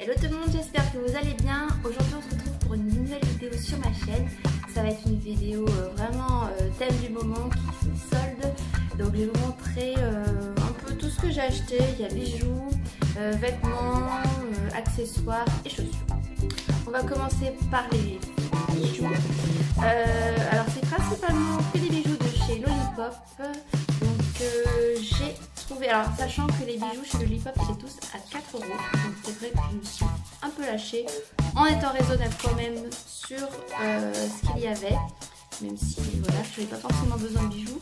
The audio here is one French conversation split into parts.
Hello tout le monde, j'espère que vous allez bien. Aujourd'hui on se retrouve pour une nouvelle vidéo sur ma chaîne. Ça va être une vidéo vraiment thème du moment qui se solde. Donc je vais vous montrer un peu tout ce que j'ai acheté. Il y a bijoux, vêtements, accessoires et chaussures. On va commencer par les bijoux. Alors c'est principalement que des bijoux de chez Lollipop. Donc j'ai trouvé, alors sachant que les bijoux chez Lollipop c'est tous à 4 €. Donc c'est vrai que je me suis un peu lâchée en étant raisonnable quand même sur ce qu'il y avait. Même si voilà, je n'avais pas forcément besoin de bijoux.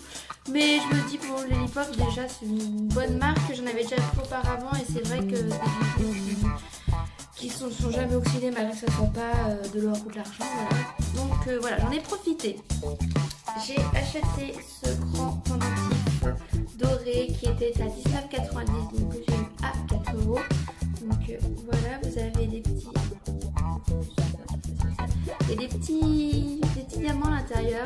Mais je me dis pour Lollipop déjà c'est une bonne marque. J'en avais déjà pris auparavant et c'est vrai que des bijoux qui sont jamais oxydés malgré que ça ne soit pas de l'or ou de l'argent. Voilà. Donc voilà, j'en ai profité. J'ai acheté ce grand pendentif doré qui était à 19,90 €, donc j'ai eu à 4 €. Donc voilà, vous avez des petits et des petits diamants à l'intérieur.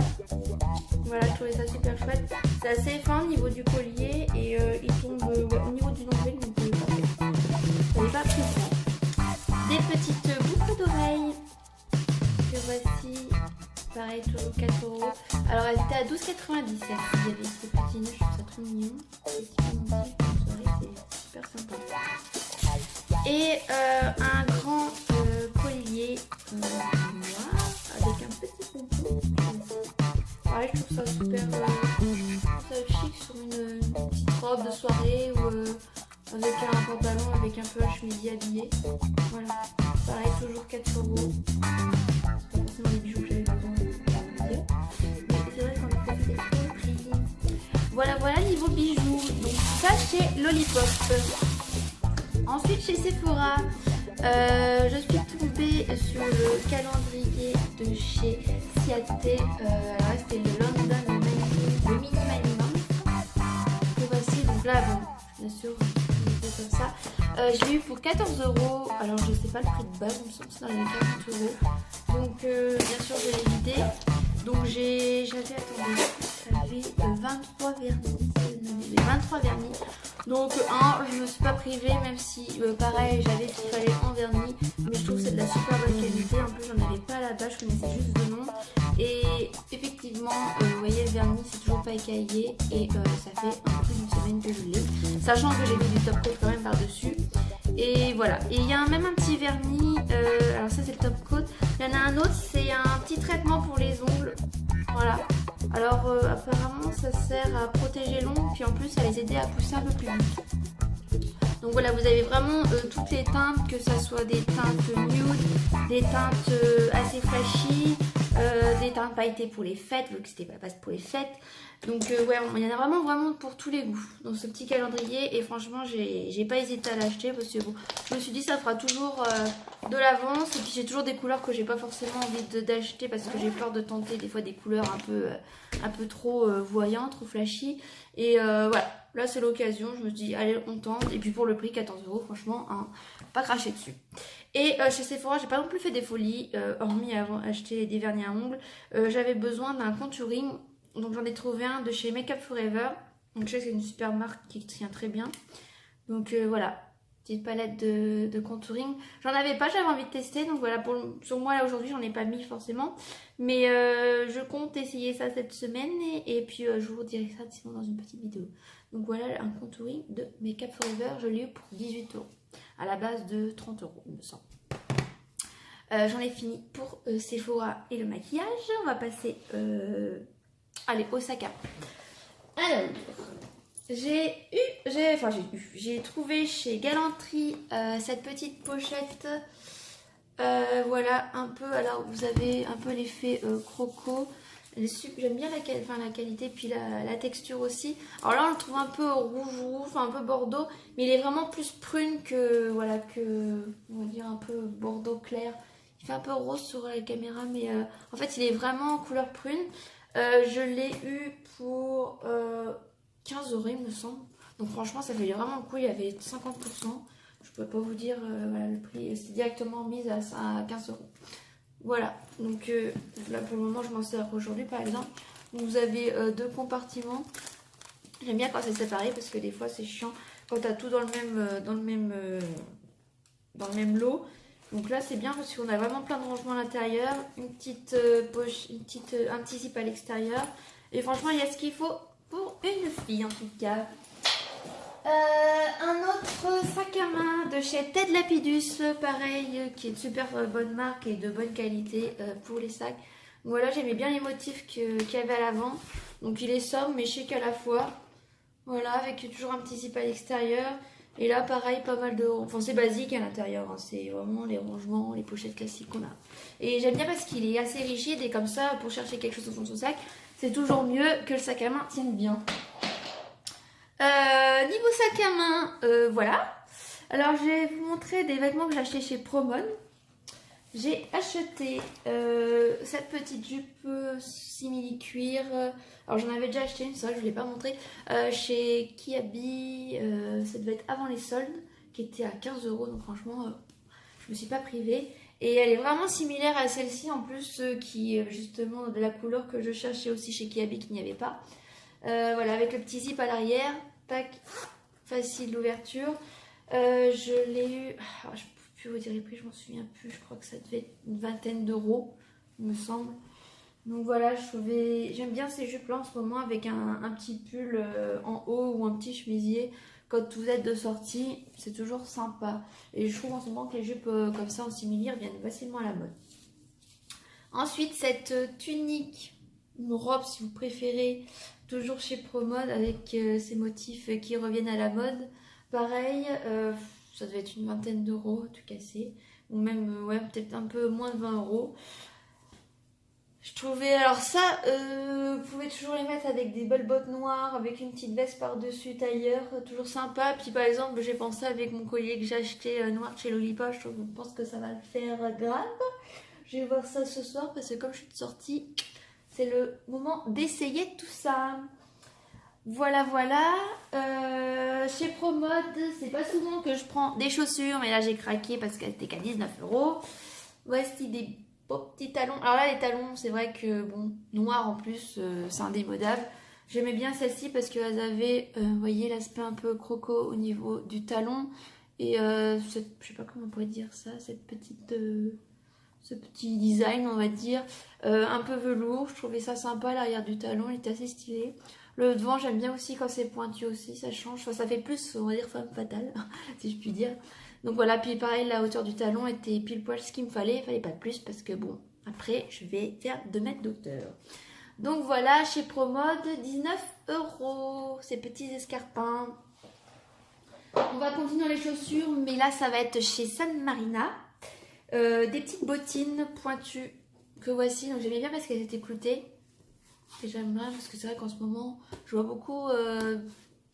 Voilà, je trouvais ça super chouette. C'est assez fin au niveau du collier et il tombe au niveau du nombril, donc parfait. Ça n'est pas plus grand. Des petites boucles d'oreilles que voici. Pareil, toujours 4 €. Alors elles étaient à 12,90 €. Il y avait ces petits nœuds, je trouve ça trop mignon. Ces petits pendentifs en soirée, c'est super sympa. Et un grand collier noir avec un petit pompon. Pareil, je trouve ça super chic sur une petite robe de soirée ou avec un pantalon avec un peu la chemise habillée. Voilà, pareil, toujours 4 €. C'est pas forcément les bijoux que j'avais besoin de dire. Mais c'est vrai qu'on a profité pour le prix. Voilà niveau bijoux. Donc ça chez Lollipop. Ensuite chez Sephora, je suis tombée sur le calendrier de chez Ciaté. Alors c'était le London Minimum. Le voici, donc là bon, bien sûr, c'est comme ça. Je l'ai eu pour 14 €. Alors je sais pas le prix de base, il me semble que c'est dans les 40 €. Donc bien sûr je l'ai vidé. Donc j'avais 23 vernis. 23 vernis. Donc je me suis pas privée, même si pareil j'avais ce qu'il fallait en vernis, mais je trouve que c'est de la super bonne qualité. En plus j'en avais pas à la base, je connaissais juste de nom. Et effectivement vous voyez le vernis c'est toujours pas écaillé et ça fait un peu une semaine que je l'ai, sachant que j'ai mis du top coat quand même par dessus. Et voilà, et il y a même un petit vernis, alors ça c'est le top coat. Il y en a un autre, c'est un petit traitement pour les ongles. Voilà, alors apparemment ça sert à protéger l'ongle, puis en plus à les aider à pousser un peu plus vite. Donc voilà, vous avez vraiment toutes les teintes, que ça soit des teintes nude, des teintes assez flashy, des teintes pailletées pour les fêtes, vu que c'était pas pour les fêtes. Donc ouais, il y en a vraiment pour tous les goûts dans ce petit calendrier. Et franchement, j'ai pas hésité à l'acheter parce que bon, je me suis dit ça fera toujours de l'avance. Et puis j'ai toujours des couleurs que j'ai pas forcément envie d'acheter parce que j'ai peur de tenter des fois des couleurs un peu trop voyantes, trop flashy. Et voilà, là c'est l'occasion, je me dis allez on tente. Et puis pour le prix 14 €, franchement hein, pas cracher dessus. Et chez Sephora j'ai pas non plus fait des folies, hormis avant acheter des vernis à ongles. J'avais besoin d'un contouring, donc j'en ai trouvé un de chez Make Up Forever. Donc je sais que c'est une super marque qui tient très bien. Donc voilà, petite palette de contouring. J'en avais pas, j'avais envie de tester. Donc voilà, sur moi là aujourd'hui j'en ai pas mis forcément. Mais je compte essayer ça cette semaine. Et puis je vous dirai ça sinon dans une petite vidéo. Donc voilà un contouring de Make Up Forever. Je l'ai eu pour 18 € à la base de 30 € il me semble. J'en ai fini pour Sephora et le maquillage. On va passer allez au sac à main. Alors j'ai trouvé chez Galanterie cette petite pochette. Voilà un peu, alors vous avez un peu l'effet croco. J'aime bien la qualité puis la texture aussi. Alors là on le trouve un peu rouge, un peu bordeaux, mais il est vraiment plus prune que voilà, que on va dire un peu bordeaux clair. Il fait un peu rose sur la caméra, mais en fait il est vraiment en couleur prune. Je l'ai eu pour 15 € il me semble. Donc franchement ça fait vraiment le coup, il y avait 50%. Je peux pas vous dire voilà, le prix, c'est directement mis à 15 €. Voilà, donc là pour le moment je m'en sers aujourd'hui par exemple. Vous avez deux compartiments. J'aime bien quand c'est séparé parce que des fois c'est chiant quand t'as tout dans le même dans le même lot. Donc là c'est bien parce qu'on a vraiment plein de rangements à l'intérieur, une petite poche, un petit zip à l'extérieur. Et franchement il y a ce qu'il faut pour une fille en tout cas. Un autre sac à main de chez Ted Lapidus, pareil, qui est de super bonne marque et de bonne qualité pour les sacs. Donc voilà, j'aimais bien les motifs qu'il y avait à l'avant. Donc il est sobre mais chic à la fois. Voilà, avec toujours un petit zip à l'extérieur. Et là, pareil, pas mal de... Enfin, c'est basique à l'intérieur. Hein. C'est vraiment les rangements, les pochettes classiques qu'on a. Et j'aime bien parce qu'il est assez rigide. Et comme ça, pour chercher quelque chose au fond de son sac, c'est toujours mieux que le sac à main tienne bien. Niveau sac à main, voilà. Alors, je vais vous montrer des vêtements que j'ai achetés chez Promone. J'ai acheté cette petite jupe simili cuir. Alors j'en avais déjà acheté une, c'est vrai que je ne l'ai pas montré. Chez Kiabi, ça devait être avant les soldes, qui était à 15 €. Donc franchement, je me suis pas privée. Et elle est vraiment similaire à celle-ci, en plus, qui est justement de la couleur que je cherchais aussi chez Kiabi, qu'il n'y avait pas. Voilà, avec le petit zip à l'arrière. Tac, facile d'ouverture. Je l'ai eu... Alors, je peux vous dire les prix, je m'en souviens plus. Je crois que ça devait être une vingtaine d'euros, il me semble. Donc voilà, j'aime bien ces jupes là en ce moment avec un petit pull en haut ou un petit chemisier. Quand vous êtes de sortie, c'est toujours sympa. Et je trouve en ce moment que les jupes comme ça en simili viennent facilement à la mode. Ensuite, cette tunique, une robe si vous préférez, toujours chez Promode avec ces motifs qui reviennent à la mode. Pareil, ça devait être une vingtaine d'euros, tout cassé. Ou même, ouais, peut-être un peu moins de 20 €. Je trouvais, alors ça, vous pouvez toujours les mettre avec des belles bottes noires, avec une petite veste par-dessus tailleur, toujours sympa. Puis par exemple, j'ai pensé avec mon collier que j'ai acheté noir chez Lolipa, je pense que ça va le faire grave. Je vais voir ça ce soir parce que comme je suis sortie, c'est le moment d'essayer tout ça. Voilà, voilà. Chez Promode, c'est pas souvent que je prends des chaussures, mais là j'ai craqué parce qu'elle était qu'à 19 €. Voici des beaux petits talons. Alors là, les talons, c'est vrai que, bon, noir en plus, c'est indémodable. J'aimais bien celle-ci parce qu'elles avaient, vous voyez, l'aspect un peu croco au niveau du talon. Et je sais pas comment on pourrait dire ça, ce petit design, on va dire, un peu velours. Je trouvais ça sympa, l'arrière du talon, il était assez stylé. Le devant, j'aime bien aussi quand c'est pointu aussi, ça change. Enfin, ça fait plus, on va dire, femme fatale, si je puis dire. Donc voilà, puis pareil, la hauteur du talon était pile poil ce qu'il me fallait. Il fallait pas de plus parce que bon, après, je vais faire 2 mètres d'hauteur. Donc voilà, chez Promode, 19 €, ces petits escarpins. On va continuer dans les chaussures, mais là, ça va être chez San Marina. Des petites bottines pointues que voici. Donc j'aimais bien parce qu'elles étaient cloutées. Et j'aime bien parce que c'est vrai qu'en ce moment, je vois beaucoup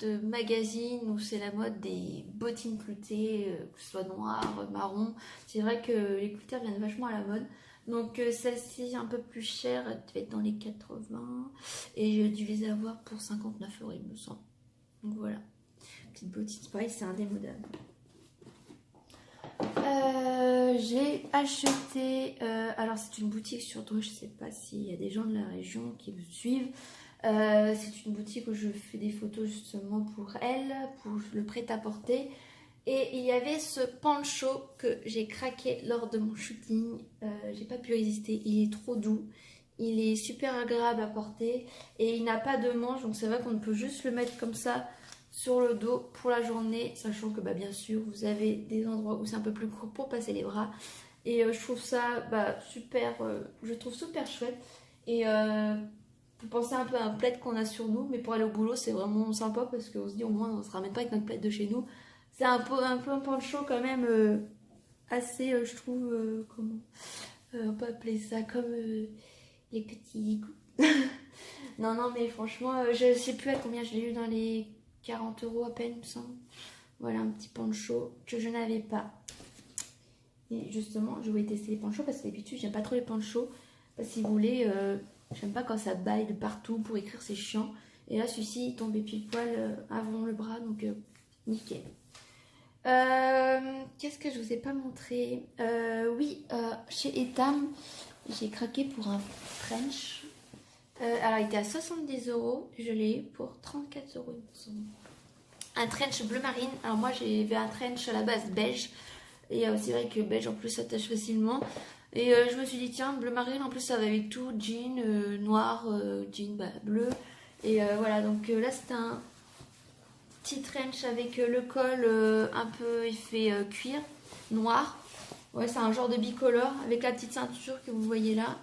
de magazines où c'est la mode des bottines cloutées, que ce soit noir, marron. C'est vrai que les cloutées viennent vachement à la mode. Donc celle-ci un peu plus chère, elle devait être dans les 80. Et j'ai dû les avoir pour 59 €, il me semble. Donc voilà. Petite bottine, c'est pareil, c'est indémodable. J'ai acheté, alors c'est une boutique sur Dreux, je sais pas s'il y a des gens de la région qui me suivent. C'est une boutique où je fais des photos justement pour elle, pour le prêt-à-porter. Et il y avait ce poncho que j'ai craqué lors de mon shooting. J'ai pas pu résister, il est trop doux. Il est super agréable à porter et il n'a pas de manche, donc c'est vrai qu'on peut juste le mettre comme ça sur le dos pour la journée, sachant que bien sûr vous avez des endroits où c'est un peu plus court pour passer les bras. Et je trouve ça super, je trouve super chouette. Et vous pensez un peu à un plaid qu'on a sur nous, mais pour aller au boulot c'est vraiment sympa parce qu'on se dit au moins on se ramène pas avec notre plaid de chez nous. C'est un peu un poncho quand même assez, je trouve, comment on peut appeler ça, comme les petits goûts. non mais franchement, je sais plus à combien je l'ai eu, dans les 40 € à peine, il me semble. Voilà un petit poncho que je n'avais pas. Et justement, je voulais tester les ponchos parce que d'habitude, j'aime pas trop les ponchos. Parce que si vous voulez, j'aime pas quand ça baille de partout pour écrire, c'est chiant. Et là, celui-ci, il tombait pile poil avant le bras, donc nickel. Qu'est-ce que je vous ai pas montré? Oui, chez Etam, j'ai craqué pour un trench. Alors il était à 70 €, je l'ai eu pour 34 €, il me semble. Un trench bleu marine. Alors moi j'avais un trench à la base beige, Et c'est vrai que beige en plus s'attache facilement. Et je me suis dit tiens, bleu marine en plus ça va avec tout, jean noir, jean bleu. Et voilà, donc là c'est un petit trench avec le col un peu effet cuir noir. Ouais, c'est un genre de bicolore avec la petite ceinture que vous voyez là.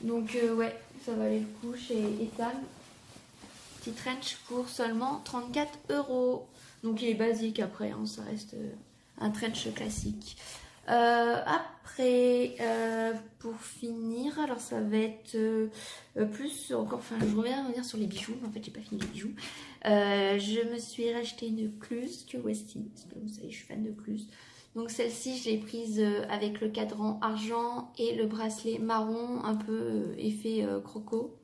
Donc ouais, ça valait le coup chez Etam. Petit trench pour seulement 34 €. Donc il est basique après, hein, ça reste un trench classique. Après, pour finir, alors ça va être plus encore, enfin je reviens à revenir sur les bijoux, mais en fait j'ai pas fini les bijoux. Je me suis racheté une Cluse que voici, parce que vous savez je suis fan de Cluse. Donc celle-ci je l'ai prise avec le cadran argent et le bracelet marron, un peu effet croco.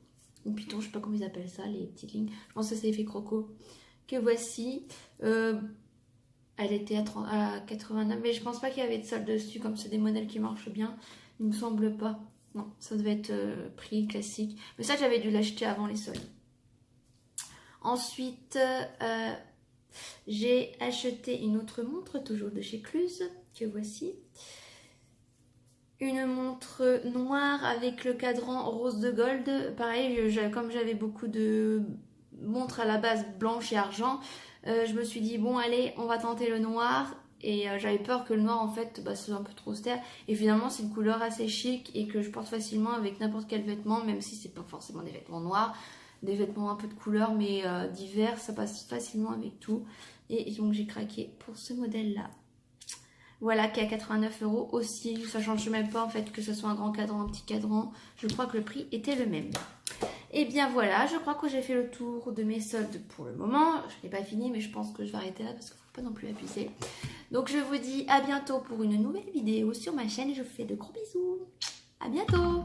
Ou python, je sais pas comment ils appellent ça, les petites lignes. Je pense que c'est effet croco. Que voici. Elle était à 89, mais je pense pas qu'il y avait de solde dessus, comme c'est des modèles qui marchent bien. Il me semble pas. Non, ça devait être prix classique. Mais ça, j'avais dû l'acheter avant les soldes. Ensuite, j'ai acheté une autre montre, toujours de chez Cluse, que voici. Une montre noire avec le cadran rose de gold. Pareil, comme j'avais beaucoup de montres à la base blanche et argent, je me suis dit bon allez, on va tenter le noir. Et j'avais peur que le noir en fait soit un peu trop austère. Et finalement c'est une couleur assez chic et que je porte facilement avec n'importe quel vêtement, même si c'est pas forcément des vêtements noirs, des vêtements un peu de couleur mais divers, ça passe facilement avec tout. Et donc j'ai craqué pour ce modèle là. Voilà, qui est à 89 € aussi. Ça change même pas en fait que ce soit un grand cadran, un petit cadran. Je crois que le prix était le même. Et bien voilà, je crois que j'ai fait le tour de mes soldes pour le moment. Je n'ai pas fini, mais je pense que je vais arrêter là parce qu'il ne faut pas non plus abuser. Donc je vous dis à bientôt pour une nouvelle vidéo sur ma chaîne. Je vous fais de gros bisous. À bientôt.